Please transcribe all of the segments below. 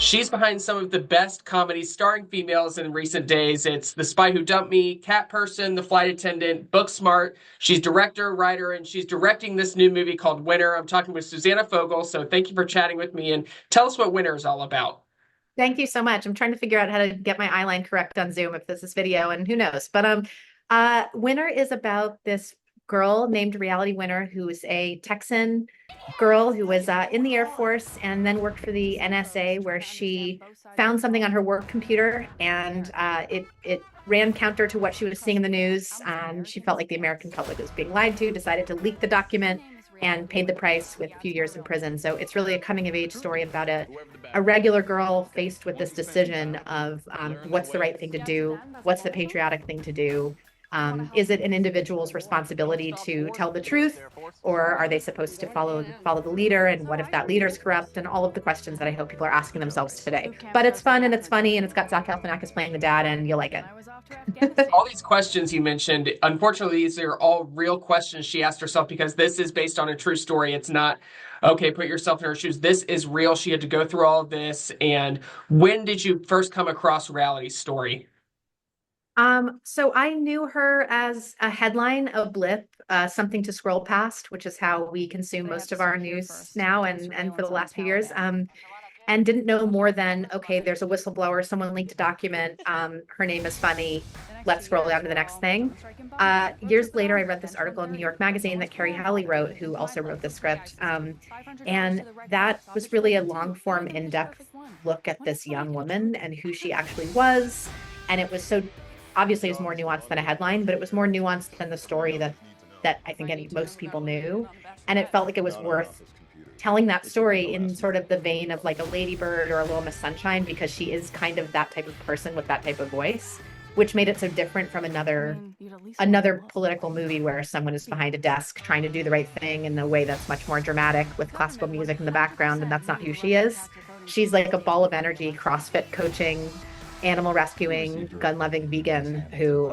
She's behind some of the best comedies starring females in recent days. It's The Spy Who Dumped Me, Cat Person, The Flight Attendant, Booksmart. She's director, writer, and she's directing this new movie called Winner. I'm talking with Susanna Fogel, so thank you for chatting with me and tell us what Winner is all about. Thank you so much. I'm trying to figure out how to get my eyeline correct on Zoom if this is video, and who knows. But Winner is about this girl named Reality Winner, who is a Texan girl who was in the Air Force and then worked for the NSA, where she found something on her work computer, and it ran counter to what she was seeing in the news. And she felt like the American public was being lied to, decided to leak the document, and paid the price with a few years in prison. So it's really a coming of age story about a regular girl faced with this decision of what's the right thing to do, what's the patriotic thing to do. Is it an individual's responsibility to tell the truth, or are they supposed to follow the leader? And what if that leader's corrupt? And all of the questions that I hope people are asking themselves today. But it's fun and it's funny, and it's got Zach Galifianakis playing the dad, and you'll like it. All these questions you mentioned, unfortunately, these are all real questions she asked herself because this is based on a true story. It's not, okay, put yourself in her shoes. This is real. She had to go through all of this. And when did you first come across Reality's story? So I knew her as a headline of Blip, something to scroll past, which is how we consume most of our news now and for the last few years. And didn't know more than, okay, there's a whistleblower, someone leaked a document, her name is funny, let's scroll down to the next thing. Years later, I read this article in New York Magazine that Kerry Howley wrote, who also wrote the script. And that was really a long form, in-depth look at this young woman and who she actually was. And it was so obviously it was more nuanced than a headline, but it was more nuanced than the story that I think most people knew. And it felt like it was worth telling that story in sort of the vein of like a Ladybird or a Little Miss Sunshine, because she is kind of that type of person with that type of voice, which made it so different from another political movie where someone is behind a desk trying to do the right thing in a way that's much more dramatic with classical music in the background, and that's not who she is. She's like a ball of energy, CrossFit coaching, animal rescuing, gun-loving vegan who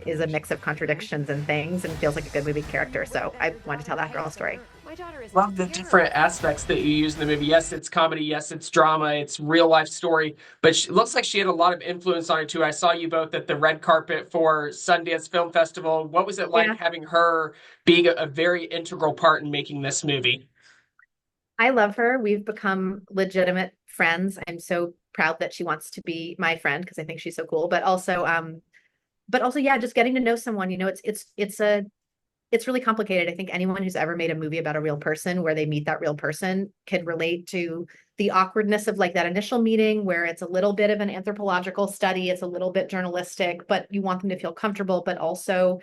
is a mix of contradictions and things and feels like a good movie character. So I wanted to tell that girl story. Love the different aspects that you use in the movie. Yes, it's comedy. Yes, it's drama. It's real life story. But it looks like she had a lot of influence on it too. I saw you both at the red carpet for Sundance Film Festival. What was it like Yeah, having her being a very integral part in making this movie? I love her. We've become legitimate friends. I'm so proud that she wants to be my friend because I think she's so cool. But also, yeah, just getting to know someone, it's really complicated. I think anyone who's ever made a movie about a real person where they meet that real person can relate to the awkwardness of like that initial meeting where it's a little bit of an anthropological study, it's a little bit journalistic, but you want them to feel comfortable, but also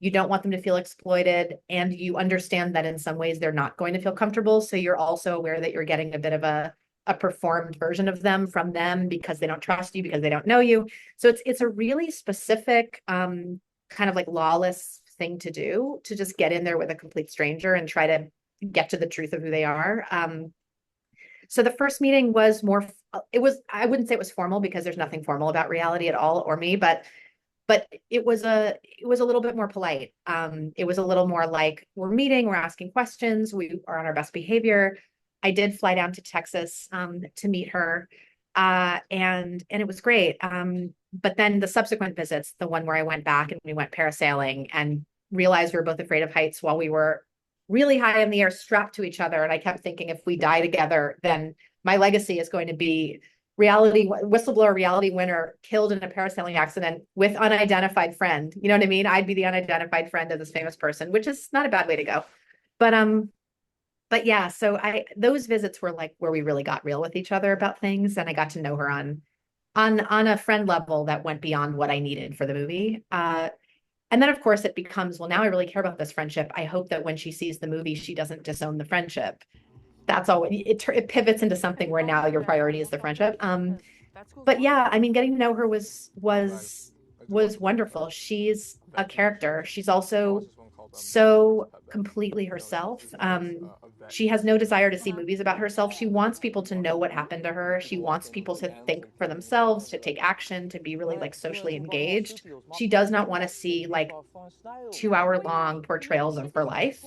you don't want them to feel exploited. And you understand that in some ways they're not going to feel comfortable. So you're also aware that you're getting a bit of a performed version of them from them because they don't trust you, because they don't know you. So it's a really specific kind of like lawless thing to do, to just get in there with a complete stranger and try to get to the truth of who they are. So the first meeting was more, I wouldn't say it was formal because there's nothing formal about Reality at all or me, but it was a little bit more polite. It was a little more like we're meeting, we're asking questions, we are on our best behavior. I did fly down to Texas to meet her, and it was great. But then the subsequent visits, the one where I went back and we went parasailing and realized we were both afraid of heights while we were really high in the air, strapped to each other. And I kept thinking, if we die together, then my legacy is going to be reality winner killed in a parasailing accident with unidentified friend. You know what I mean? I'd be the unidentified friend of this famous person, which is not a bad way to go. But yeah, so I those visits were like where we really got real with each other about things, and I got to know her on a friend level that went beyond what I needed for the movie. And then of course it becomes, well, now I really care about this friendship. I hope that when she sees the movie, she doesn't disown the friendship. That's all it pivots into something where now your priority is the friendship. But yeah, I mean, getting to know her was wonderful. She's a character. She's also so completely herself. She has no desire to see movies about herself. She wants people to know what happened to her. She wants people to think for themselves, to take action, to be really like socially engaged. She does not want to see like 2 hour long portrayals of her life.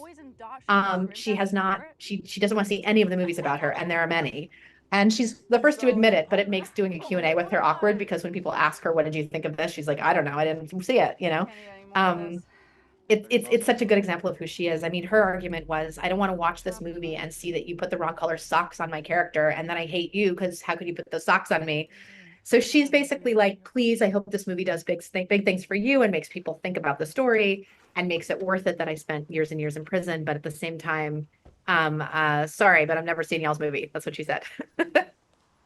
She has not, she doesn't want to see any of the movies about her, and there are many. And she's the first to admit it, but it makes doing a Q&A with her awkward because when people ask her, what did you think of this? She's like, I don't know. I didn't see it, you know? Um, it's such a good example of who she is. I mean, her argument was, I don't want to watch this movie and see that you put the wrong color socks on my character, and then I hate you because how could you put those socks on me? So she's basically like, please, I hope this movie does big things for you and makes people think about the story and makes it worth it that I spent years and years in prison. But at the same time, sorry, but I'm never seeing y'all's movie. That's what she said.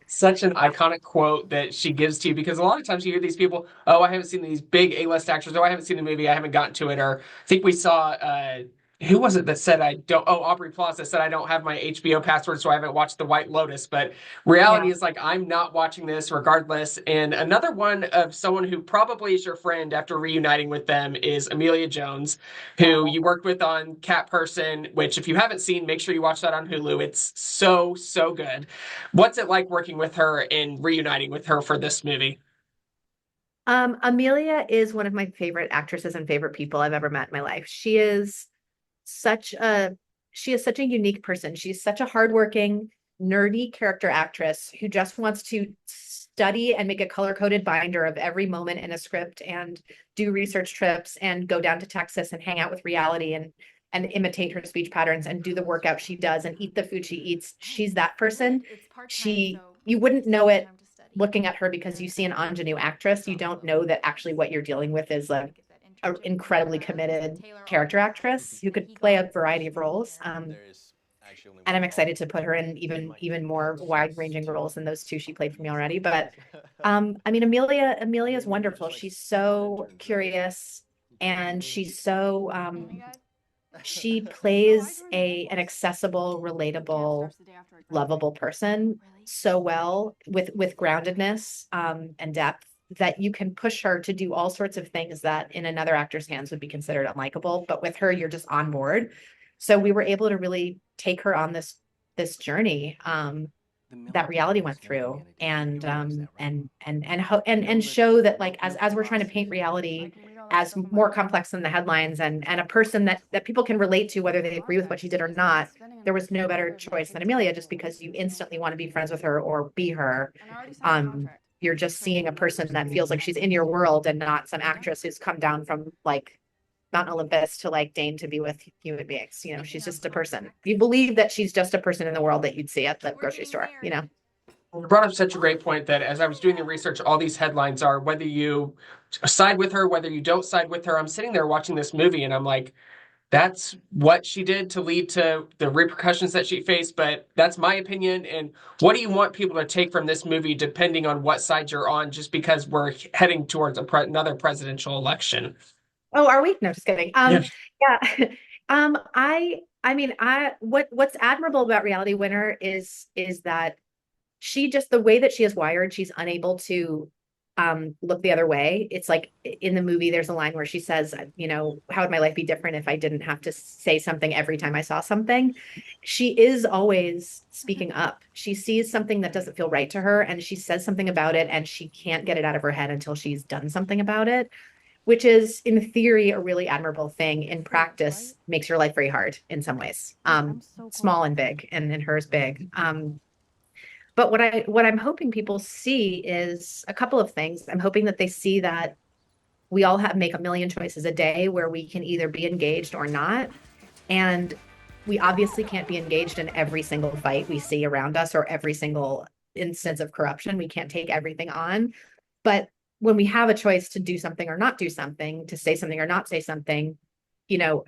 Such an iconic quote that she gives to you because a lot of times you hear these people, oh, I haven't seen these big A-list actors, oh, I haven't seen the movie, I haven't gotten to it, or I think we saw who was it that said I don't Aubrey Plaza said I don't have my HBO password, so I haven't watched The White Lotus. But reality Yeah. is like I'm not watching this regardless. And another one of someone who probably is your friend after reuniting with them is Emilia Jones, who you worked with on Cat Person, which if you haven't seen, make sure you watch that on Hulu. It's so, so good. What's it like working with her and reuniting with her for this movie? Amelia is one of my favorite actresses and favorite people I've ever met in my life. Such a she is such a unique person. She's such a hardworking, nerdy character actress who just wants to study and make a color-coded binder of every moment in a script and do research trips and go down to Texas and hang out with reality and imitate her speech patterns and do the workout she does and eat the food she eats. She's that person. You wouldn't know it looking at her because you see an ingenue actress. You don't know that actually what you're dealing with is like an incredibly committed character actress who could play a variety of roles. And I'm excited to put her in even more wide ranging roles than those two she played for me already. But I mean, Amelia is wonderful. She's so curious and she's so she plays a an accessible, relatable, lovable person so well with groundedness and depth that you can push her to do all sorts of things that in another actor's hands would be considered unlikable. But with her, you're just on board. So we were able to really take her on this journey that reality went through and show that like as we're trying to paint reality as more complex than the headlines and a person that people can relate to whether they agree with what she did or not. There was no better choice than Amelia just because you instantly want to be friends with her or be her. You're just seeing a person that feels like she's in your world and not some actress who's come down from like Mount Olympus to like deign to be with human beings. You know, she's just a person. You believe that she's just a person in the world that you'd see at the grocery store, you know? You brought up such a great point that as I was doing the research, all these headlines are whether you side with her, whether you don't side with her. I'm sitting there watching this movie and I'm like, that's what she did to lead to the repercussions that she faced, but that's my opinion. And what do you want people to take from this movie depending on what side you're on, just because we're heading towards another presidential election? Oh, are we? No, just kidding. Yeah. Yeah. I mean, what's admirable about Reality Winner is that she just the way that she is wired, she's unable to look the other way. It's like in the movie, there's a line where she says, you know, how would my life be different if I didn't have to say something every time I saw something? She is always speaking up. She sees something that doesn't feel right to her and she says something about it and she can't get it out of her head until she's done something about it, which is in theory a really admirable thing. In practice, makes your life very hard in some ways, small and big, and in hers big. But what I'm hoping people see is a couple of things. I'm hoping that they see that we all have make a million choices a day where we can either be engaged or not. And we obviously can't be engaged in every single fight we see around us or every single instance of corruption. We can't take everything on. But when we have a choice to do something or not do something, to say something or not say something, you know,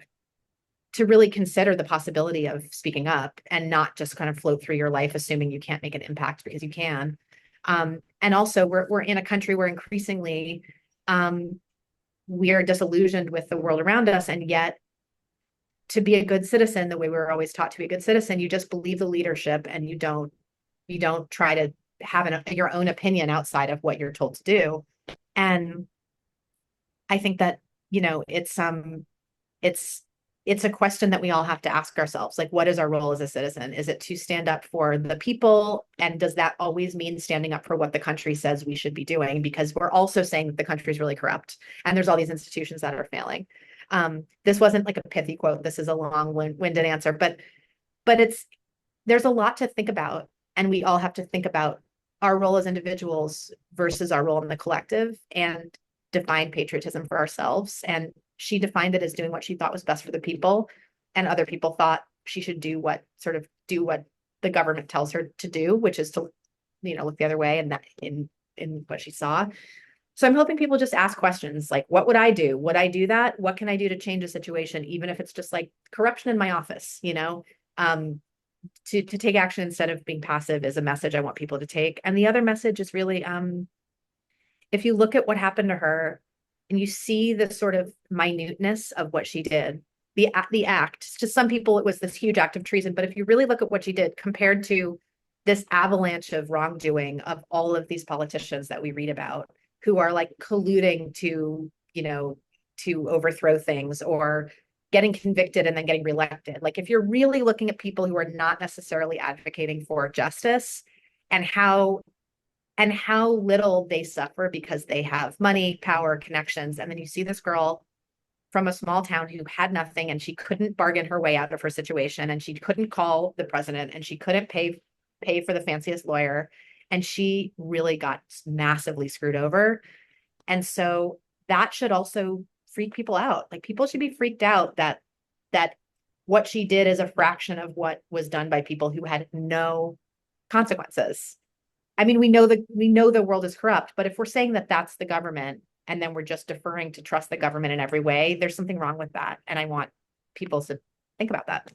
to really consider the possibility of speaking up and not just kind of float through your life assuming you can't make an impact because you can. And also, we're in a country where increasingly we are disillusioned with the world around us, and yet to be a good citizen, the way we were always taught to be a good citizen, you just believe the leadership and you don't try to have your own opinion outside of what you're told to do. And I think that, you know, it's it's a question that we all have to ask ourselves. Like, what is our role as a citizen? Is it to stand up for the people? And does that always mean standing up for what the country says we should be doing? Because we're also saying that the country is really corrupt and there's all these institutions that are failing. This wasn't like a pithy quote. This is a long-winded answer, but there's a lot to think about And we all have to think about our role as individuals versus our role in the collective and define patriotism for ourselves. And she defined it as doing what she thought was best for the people. And other people thought she should do what the government tells her to do, which is to, look the other way, and that in what she saw. So I'm hoping people just ask questions like, what would I do? Would I do that? What can I do to change the situation? Even if it's just like corruption in my office, to take action instead of being passive is a message I want people to take. And the other message is really, if you look at what happened to her and you see the sort of minuteness of what she did, the act, to some people, it was this huge act of treason. But if you really look at what she did compared to this avalanche of wrongdoing of all of these politicians that we read about who are like colluding to, to overthrow things or getting convicted and then getting reelected. Like if you're really looking at people who are not necessarily advocating for justice and how little they suffer because they have money, power, connections. And then you see this girl from a small town who had nothing and she couldn't bargain her way out of her situation and she couldn't call the president and she couldn't pay for the fanciest lawyer. And she really got massively screwed over. And so that should also freak people out. Like people should be freaked out that what she did is a fraction of what was done by people who had no consequences. I mean, we know the world is corrupt, but if we're saying that that's the government and then we're just deferring to trust the government in every way, there's something wrong with that. And I want people to think about that.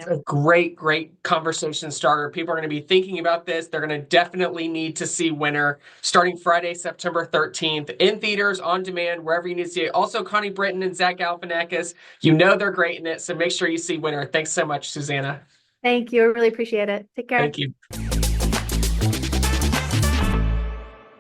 A great, great conversation starter. People are going to be thinking about this. They're going to definitely need to see Winner starting Friday, September 13th in theaters, on demand, wherever you need to see it. Also, Connie Britton and Zach Galifianakis, they're great in it. So make sure you see Winner. Thanks so much, Susanna. Thank you. I really appreciate it. Take care. Thank you.